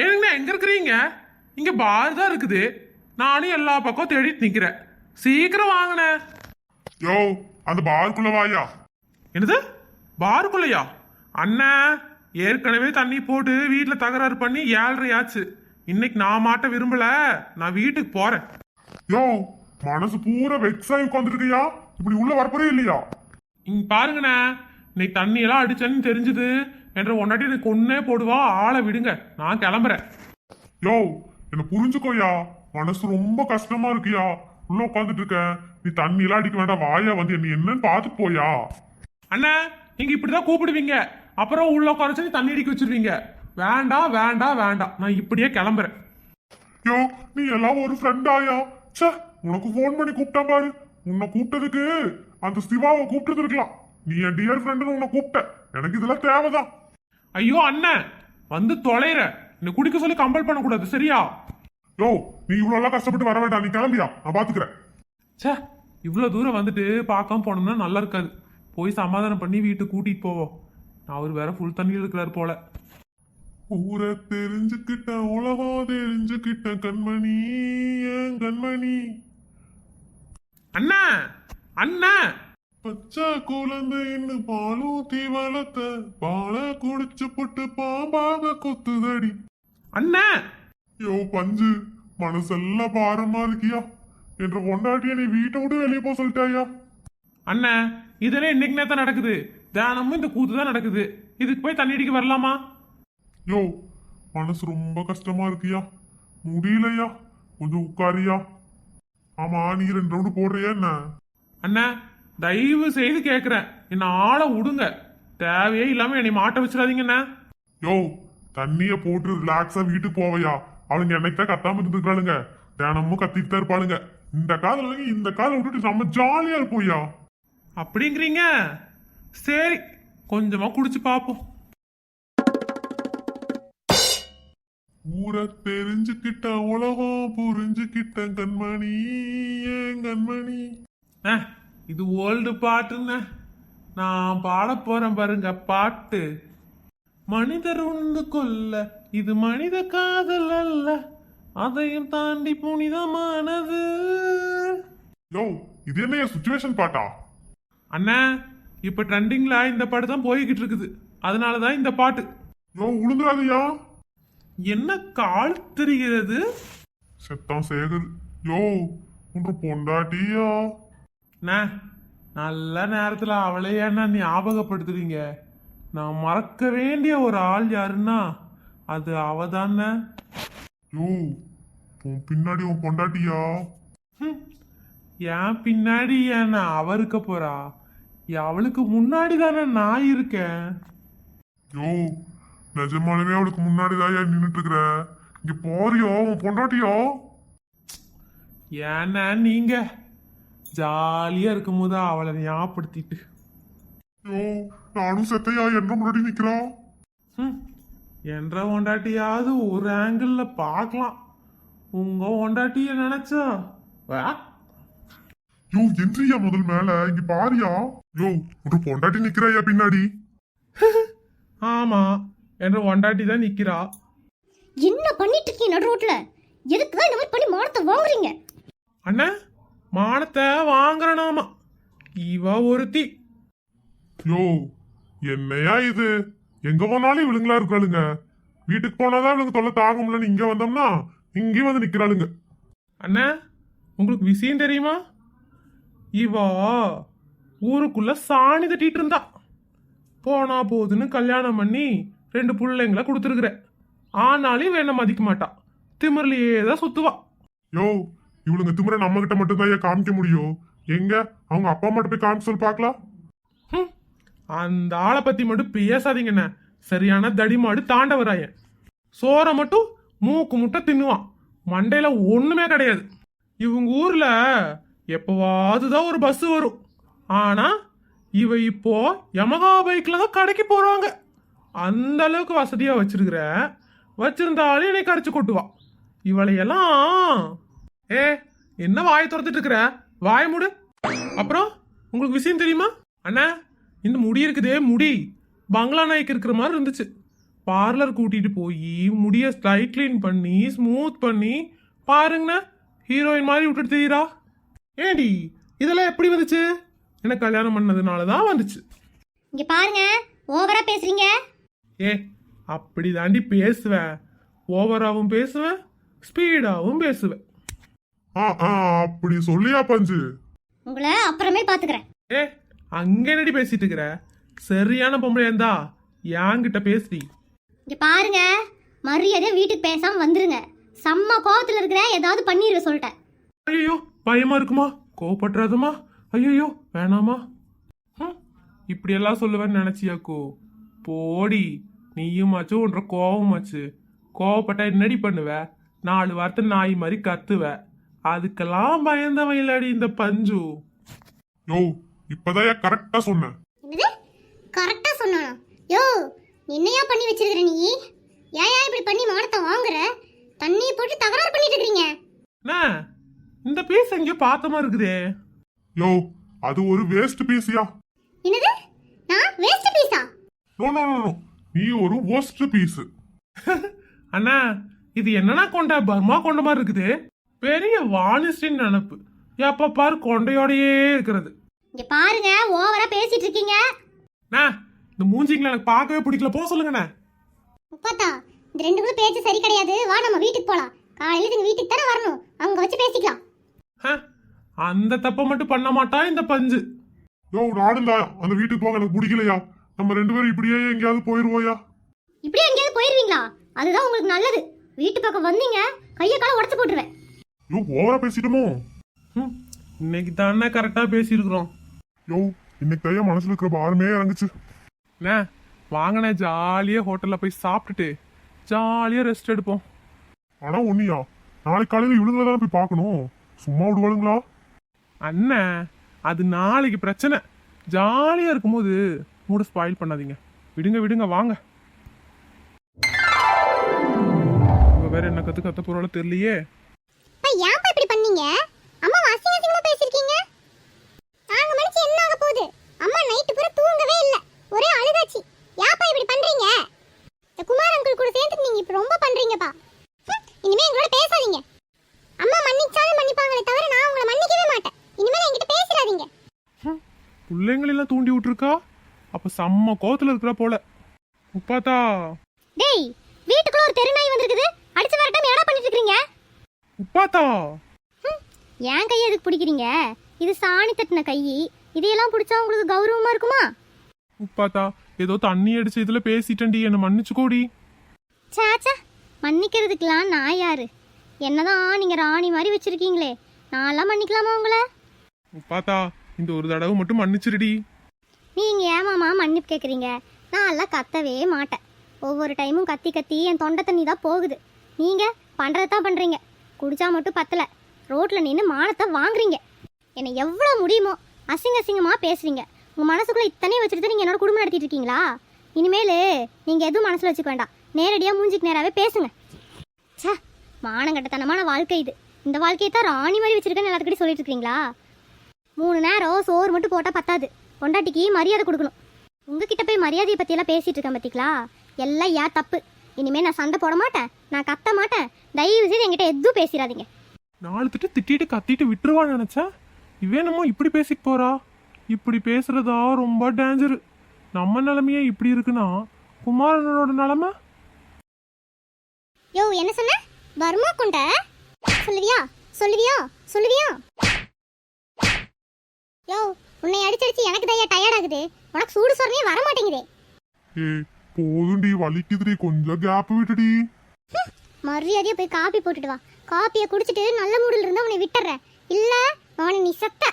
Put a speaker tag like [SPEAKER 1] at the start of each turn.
[SPEAKER 1] ஏனுங்கண்ணா எங்க இருக்கிறீங்க? இங்க பார் தான் இருக்குது. நானும் எல்லா பக்கம் தேடிட்டு நிக்கிறேன். சீக்கிரம் வாங்கண்ணே.
[SPEAKER 2] யோ, அந்த பார்க்குள்ள வாயா.
[SPEAKER 1] என்னது? பாருக்குள்ளையா? அண்ணா, ஏற்கனவே தண்ணி போட்டு வீட்டுல தகராறு பண்ணி 7:30 ஆச்சு. இன்னைக்கு நான் மாட்ட விரும்பல. நான் வீட்டுக்கு போறேன்.
[SPEAKER 2] யோ, மனசு பூரா வெக்ஸாகி உட்காந்துருக்கியா? இப்படி உள்ள வரப்போறே இல்லையா?
[SPEAKER 1] இங்க பாருங்கண்ணே, இன்னைக்கு தண்ணி எல்லாம் அடிச்சேன்னு தெரிஞ்சது என்ற ஒன்னாட்டி எனக்கு ஒன்னே போடுவா. ஆளை விடுங்க, நான் கிளம்புறேன்.
[SPEAKER 2] யோ, என்ன புரிஞ்சுக்கோயா. மனசு ரொம்ப கஷ்டமா இருக்கியா? உள்ள உட்காந்துட்டு இருக்க. நீ தண்ணி எல்லாம் அடிக்க வேண்டாம். வாயா வந்து என்ன என்னன்னு பாத்துட்டு போயா.
[SPEAKER 1] அண்ணா, நீங்க இப்படிதான் கூப்பிடுவீங்க, அப்புறம் உள்ள குறைச்சு தண்ணி அடிக்க வச்சிருவீங்க. வேண்டாம் வேண்டாம் வேண்டாம், நான் இப்படியே கிளம்புறேன்.
[SPEAKER 2] யோ, நீ எல்லாம் ஒரு ஃப்ரெண்டாயா? சே, உனக்கு போன் பண்ணி கூப்பிட்டா பாரு. உன்னை கூப்பிட்டதுக்கு அந்த சிவாவை கூப்பிட்டு இருக்கலாம். நீ என் டியர் ஃப்ரெண்டுன்னு உன்னை கூப்பிட்ட. எனக்கு இதெல்லாம் தேவைதான்.
[SPEAKER 1] ஐயோ அண்ணன், வந்து தொலைற. என்ன குடிக்க சொல்லி கம்பல் பண்ணக்கூடாது, சரியா?
[SPEAKER 2] யோ, நீ இவ்வளவு எல்லாம் கஷ்டப்பட்டு வர வேண்டாம். நீ கிளம்பியா, நான் பாத்துக்கிறேன்.
[SPEAKER 1] சே, இவ்வளவு தூரம் வந்துட்டு பார்க்காம போனோம்னா நல்லா இருக்காது. போய் சமாதானம் பண்ணி வீட்டுக்கு கூட்டிட்டு போவோம். அவர் வேற ஃபுல் தண்ணியில் இருக்கிறாரு போல.
[SPEAKER 2] ஊரை தெரிஞ்சுக்கிட்டேன், உலகம் தெரிஞ்சுக்கிட்டேன் கண்மணி, ஏன் கண்மணி.
[SPEAKER 1] அண்ணா அண்ணா,
[SPEAKER 2] பச்சை குழந்தைன்னு பாலூத்தி வளர்த்த பால குடிச்சு புட்டு பாம்பாக கொத்துதடி.
[SPEAKER 1] அண்ணா.
[SPEAKER 2] யோ பஞ்சு, மனசெல்லாம் பாரமா இருக்கியா? என்ற கொண்டாட்டிய நீ வீட்டை விட்டு வெளியே போக சொல்லிட்டாயா?
[SPEAKER 1] அண்ணா, இதெல்லாம் இன்னைக்கு நேரத்தான் நடக்குது. தினமும் இந்த கூத்து தான் நடக்குது. இதுக்கு போய் தண்ணி அடிக்க வரலாமா?
[SPEAKER 2] யோ, மனசு ரொம்ப கஷ்டமா இருக்கியா? முடியலையா? கொஞ்சம் உட்காரியா? ஆமா, நீ 2 ரவுண்டு போடுறியா என்ன?
[SPEAKER 1] அண்ணா, தயவு செய்து கேக்குறேன், என்ன ஆளை விடுங்க. தேவையே இல்லாம என்னை மாட்ட வச்சிடாதீங்கண்ணா.
[SPEAKER 2] யோ, தண்ணிய போட்டு ரிலாக்ஸா வீட்டுக்கு போவையா? அவளுங்க என்னைக்கு தான் கத்தாம இருந்துக்கிறாளுங்க. தினமும் கத்திட்டு தான் இருப்பாளுங்க. இந்த காதல் வாங்கி இந்த காதல் விட்டுட்டு நம்ம ஜாலியா இருப்போம்யா.
[SPEAKER 1] அப்படிங்கிறீங்க? சரி, கொஞ்சமா குடிச்சு பாப்போம்.
[SPEAKER 2] ஊரை தெரிஞ்சுக்கிட்ட உலகம் புரிஞ்சுக்கிட்ட கண்மணி, ஏன் கண்மணி.
[SPEAKER 1] இது ஓல்டு பாட்டுன்னு நான் பாட போறேன் பாருங்க. பாட்டு. மனிதர் உண்டு கொல்ல, இது மனித காதல் அல்ல, அதையும் தாண்டி புனிதமானது.
[SPEAKER 2] யோ, இது என்ன சுச்சுவேஷன் பாட்டா?
[SPEAKER 1] அண்ணா, இப்ப ட்ரெண்டிங்ல இந்த பாட்டு தான் போய்கிட்டு இருக்குது. அதனாலதான் இந்த பாட்டு.
[SPEAKER 2] யோ, உளுந்துராதையா.
[SPEAKER 1] என்ன கால் தெரிகிறது?
[SPEAKER 2] செத்தான் சேகர். யோ, ஒன்று பொண்டாட்டியா?
[SPEAKER 1] நல்ல நேரத்துல அவளையே ஞாபகப்படுத்துறீங்க. நான் மறக்க வேண்டிய ஒரு ஆள் யாருன்னா அது அவதானே.
[SPEAKER 2] யோ, உன் பின்னாடி உன் பொண்டாட்டியா?
[SPEAKER 1] ஏன் பின்னாடி என்ன அவ இருக்க போறா? அவளுக்கு முன்னாடி தானே நான் இருக்கேன்.
[SPEAKER 2] யோ, நிஜமாலுமே அவளுக்கு முன்னாடி தான் நின்றுட்டு இருக்கிற. இங்க போறியோ உன் பொண்டாட்டியோ?
[SPEAKER 1] ஏன்னா நீங்க ஜாலியா இருக்கும் போது அவளை ஞாபகப்படுத்திட்டு.
[SPEAKER 2] யோ, நானும் செத்தையா என்ன முன்னாடி நிக்கிறா?
[SPEAKER 1] என்ற ஒண்டாட்டியாவது ஒரு ஆங்கிள் பார்க்கலாம். உங்க ஒண்டாட்டிய நினைச்சா
[SPEAKER 2] யோ, என்றியா முதல் மேல இங்க பாரியா? யோ, ஒரு பொண்டாட்டி நிக்கிறாயா பின்னாடி?
[SPEAKER 1] ஆமா, என்ற ஒண்டாட்டி தான் நிக்கிறா.
[SPEAKER 3] என்ன பண்ணிட்டு இருக்கீங்க நடு ரோட்ல? எதுக்குதான் இந்த மாதிரி பண்ணி மானத்தை வாங்குறீங்க?
[SPEAKER 1] அண்ணா, மானத்தை வாங்குறனாமா இவ ஒருத்தி.
[SPEAKER 2] யோ, என்னையா இது? எங்க போனாலும் இவளுங்களா இருக்காளுங்க. வீட்டுக்கு போனாதான் இவளுக்கு தொல்லை தாங்க முடியலன்னு இங்க வந்தோம்னா இங்கேயும் வந்து நிக்கிறாளுங்க.
[SPEAKER 1] அண்ணா, உங்களுக்கு விஷயம் தெரியுமா? இவா ஊருக்குள்ள சாணி தட்டிட்டு இருந்தா. போனா போதுன்னு கல்யாணம் பண்ணி 2 பிள்ளைங்களை கொடுத்துருக்குற. ஆனாலும் வேண மதிக்க மாட்டா. திமிர்லயே தான் சுத்துவா.
[SPEAKER 2] யோ, இவளுங்க திமிர நம்ம கிட்ட மட்டும் தான் காமிக்க முடியும். எங்க அவங்க அப்பா மட்டும் போய் காமிக்க சொல்லி பாக்கலாம்.
[SPEAKER 1] அந்த ஆளை பத்தி மட்டும் பேசாதீங்கண்ணே. சரியான தடிமாடு தாண்டவராயன். சோறை மட்டும் மூக்கு முட்டை தின்னுவான். மண்டையில ஒண்ணுமே கிடையாது. இவங்க ஊர்ல எப்பவாதுதான் ஒரு பஸ் வரும். ஆனா இவ இப்போ யமகா பைக்ல தான் கடைக்கு போறாங்க. அந்த அளவுக்கு வசதியா வச்சிருந்தாலும் என்னை கரைச்சு கொட்டுவா. இவளையெல்லாம் என்ன வாயை திறந்துட்டு இருக்கிற? வாய மூடு. அப்புறம் உங்களுக்கு விஷயம் தெரியுமா? அண்ணா, இந்த முடி இருக்குதே, முடி பங்களா நாய்க்கு இருக்கிற மாதிரி இருந்துச்சு. பார்லர் கூட்டிட்டு போய் முடிய ஸ்ட்ரைட் க்ளீன் பண்ணி ஸ்மூத் பண்ணி பாருங்கண்ணா ஹீரோயின் மாதிரி விட்டுட்டு தெரியுறா. ஏடி இதெல்லாம் எப்படி வந்துச்சு? எனக்கு கல்யாணம் பண்ணதுனால தான் வந்துச்சு.
[SPEAKER 3] இங்க பாருங்க, ஓவரா பேசுறீங்க.
[SPEAKER 1] ஏ அப்படி தாண்டி பேசுவேன், ஓவராகவும் பேசுவேன் ஸ்பீடாகவும் பேசுவேன்.
[SPEAKER 2] அப்படி சொல்லியா பஞ்சு?
[SPEAKER 3] உங்களை அப்புறமே பாத்துக்கிறேன்.
[SPEAKER 1] ஏ அங்க என்னடி பேசிட்டு இருக்கிற? சரியான பொம்பளை இருந்தா என்கிட்ட பேசுடி.
[SPEAKER 3] இங்க பாருங்க, மரியாதை வீட்டுக்கு பேசாம வந்துருங்க. செம்ம கோவத்துல இருக்கிற, ஏதாவது பண்ணிருவ சொல்லிட்டேன்.
[SPEAKER 1] ஐயோ பயமா இருக்குமா? கோவப்பட்டுறாதுமா? ஐயோ வேணாமா? இப்படி எல்லாம் சொல்லுவேன்னு நினைச்சியாக்கோ? போடி, நீயுமாச்சு ஒன்ற கோவமாச்சு. கோவப்பட்டா என்னடி பண்ணுவ? 4 வார்த்தை நாய் மாதிரி கத்துவ. அதுக்கெல்லாம் பயந்தவன் இல்லடி இந்த பஞ்சு.
[SPEAKER 2] யோ இப்பதான் கரெக்டா சொன்னேன்.
[SPEAKER 3] என்னது கரெக்டா சொன்னானா? யோ என்னையா பண்ணி வச்சிருக்கிற நீ? ஏன் இப்படி பண்ணி மாடத்தை வாங்குற? தண்ணியை போட்டு தகராறு பண்ணிட்டு இருக்கீங்க.
[SPEAKER 1] அண்ணா, இந்த பீஸ் எங்கேயோ பார்த்த மாதிரி இருக்குதே.
[SPEAKER 2] யோ அது ஒரு வேஸ்ட் பீஸியா?
[SPEAKER 3] என்னது? நான் வேஸ்ட் பீஸா?
[SPEAKER 2] நோ நோ நோ, நீ ஒரு worst பீஸ்.
[SPEAKER 1] அண்ணா இது என்னன்னா கொண்ட பர்மா கொண்ட மாதிரி இருக்குது. பெரிய வானிஸ்டின் நினப்பு. எப்ப பாரு கொண்டையோடையே இருக்கிறது.
[SPEAKER 3] இங்க பாருங்க, ஓவரா பேசிட்டு இருக்கீங்க.
[SPEAKER 1] அண்ணா இந்த மூஞ்சிங்களை எனக்கு பார்க்கவே பிடிக்கல, போக சொல்லுங்கண்ணே.
[SPEAKER 3] முப்பாத்தா, இந்த 2 பேரும் பேச்சு சரி கிடையாது. வா நம்ம வீட்டுக்கு போலாம். காலையில நீங்க வீட்டுக்கு தானே வரணும், அங்க வச்சு பேசிக்கலாம்.
[SPEAKER 1] அந்த தப்பை மட்டும் பண்ண மாட்டா இந்த பஞ்சு.
[SPEAKER 2] யோ நானும் தான் அந்த வீட்டுக்கு போக எனக்கு பிடிக்கலையா. நம்ம 2 பேரும் இப்படியே எங்கேயாவது போயிருவோயா?
[SPEAKER 3] இப்படியே எங்கேயாவது போயிருவீங்களா? அதுதான் உங்களுக்கு நல்லது. வீட்டு பக்கம் வந்தீங்க கையை காலை உடச்சு போட்டுருவேன்.
[SPEAKER 2] யோ ஓவரா பேசிட்டோமோ?
[SPEAKER 1] இன்னைக்கு தானே கரெக்டா பேசியிருக்கிறோம்.
[SPEAKER 2] யோ இன்னைக்கு தையா மனசுல இருக்கிற பாரமே இறங்குச்சு.
[SPEAKER 1] அண்ணா வாங்கண்ணே, ஜாலியா ஹோட்டல்ல போய் சாப்பிட்டுட்டு ஜாலியா ரெஸ்ட் எடுப்போம்.
[SPEAKER 2] ஆனா ஒன்னியா, நாளைக்கு காலையில இவளுங்களை தானே போய் பார்க்கணும். சும்மா விடுவாளுங்களா?
[SPEAKER 1] அண்ணன் அது நாளைக்கு பிரச்சனை. ஜாலியா இருக்கும்போது மூட ஸ்பாயில் பண்ணாதீங்க. விடுங்க விடுங்க வாங்க. வேற என்ன கத்த போறால தெரியலையே.
[SPEAKER 3] ஏன்பா இப்படி பண்ணீங்க? அம்மா அசிங்கமா பேசிருக்கீங்க. நாங்க மனுச்சு என்ன ஆக போகுது? அம்மா நைட் பூரா தூங்கவே இல்ல, ஒரே அழுகாச்சி. ஏன்பா இப்படி பண்றீங்க? இந்த குமார் அங்கிள் கூட சேர்ந்து நீங்க இப்ப ரொம்ப பண்றீங்கப்பா. இனிமே எங்களோட பேசாதீங்க. அம்மா மன்னிச்சாலும் மன்னிப்பாங்களே தவிர நான் உங்களை மன்னிக்கவே மாட்டேன். இனிமே என்கிட்ட பேசிடாதீங்க.
[SPEAKER 1] பிள்ளைங்களெல்லாம் தூண்டி விட்டுருக்கா. அப்ப செம்ம கோவத்துல இருக்கிற போல. உப்பாத்தா
[SPEAKER 3] டேய், வீட்டுக்குள்ள ஒரு தெருநாய் வந்திருக்குது. அடிச்சு வரட்டும் ஏடா பண்ணிட்டு இருக்கீங்க?
[SPEAKER 1] உப்பாத்தா
[SPEAKER 3] ஏன் கையை எதுக்கு பிடிக்கிறீங்க? இது சாணி தட்டின கை. இதையெல்லாம் பிடிச்சா உங்களுக்கு கௌரவமா இருக்குமா?
[SPEAKER 1] உப்பாத்தா ஏதோ தண்ணி அடிச்சு இதுல பேசிட்டேன்டி, என்ன மன்னிச்சுக்கோடி.
[SPEAKER 3] சாச்சா, மன்னிக்கிறதுக்கெல்லாம் நான் யாரு? என்னதான் நீங்க ராணி மாதிரி வச்சிருக்கீங்களே, நான்லாம் மன்னிக்கலாமா உங்களை?
[SPEAKER 1] உப்பாத்தா இந்த ஒரு தடவை மட்டும் மன்னிச்சிருடி.
[SPEAKER 3] நீங்க ஏமாமா மன்னிப்பு கேட்குறீங்க? நான்லாம் கத்தவே மாட்டேன். ஒவ்வொரு டைமும் கத்தி கத்தி என் தொண்டை தண்ணி தான் போகுது. நீங்க பண்றதான் பண்றீங்க. குடிச்சா மட்டும் பத்தல, ரோட்ல நின்று மானத்தை வாங்குறீங்க. என்னை எவ்வளோ முடியுமோ அசிங்க அசிங்கமாக பேசுறீங்க. உங்கள் மனசுக்குள்ளே இத்தனையும் வச்சுட்டு நீங்கள் என்னோட குடும்பம் நடத்திட்டு இருக்கீங்களா? இனிமேல் நீங்கள் எதுவும் மனசில் வச்சுக்க வேண்டாம். நேரடியாக மூஞ்சிக்கு நேராகவே பேசுங்க. சே, மானங்கட்டத்தனமான வாழ்க்கை இது. இந்த வாழ்க்கையை தான் ராணி மாதிரி வச்சிருக்கேன்னு எல்லாத்துக்கிட்டே சொல்லிட்டு இருக்கீங்களா? 3 நேரம் சோறு மட்டும் போட்டால் பத்தாது. பொண்டாட்டிக்கு மரியாதை கொடுக்கணும். உங்ககிட்ட போய் மரியாதையை பற்றியெல்லாம் பேசிகிட்டு இருக்கேன் பார்த்தீங்களா? எல்லாம் ஏன் தப்பு. இனிமேல் நான் சண்டை போட மாட்டேன், நான் கத்த மாட்டேன். தயவு செய்து என்கிட்ட எதுவும் பேசிடாதீங்க.
[SPEAKER 1] 4 திட்டிட்டு கத்திட்டு விட்டுருவான்னு நினைச்சா இவே நம்ம இப்படி பேசிட்டு போறா. இப்படி பேசுறதா ரொம்ப டேஞ்சரு. நம்ம நிலைமையே இப்படி இருக்குன்னா குமாரனோட நிலைமை.
[SPEAKER 3] யோ என்ன சொன்ன? பர்மா கொண்ட சொல்லுவியா சொல்லுவியா சொல்லுவியா? யோ உன்னை அடிச்சடிச்சு எனக்கு தையா டயர்ட் ஆகுது. உனக்கு சூடு சொரணையே வர மாட்டேங்குதே.
[SPEAKER 2] ஏய் போதுண்டி, வலிக்குதுடி, கொஞ்சம் கேப் விட்டுடி.
[SPEAKER 3] மரியாதையா போய் காப்பி போட்டுட்டு வா. காப்பியை குடிச்சிட்டு நல்ல மூடில் இருந்தா உன்னை விட்டுறேன். இல்ல அவனை நீ செத்த.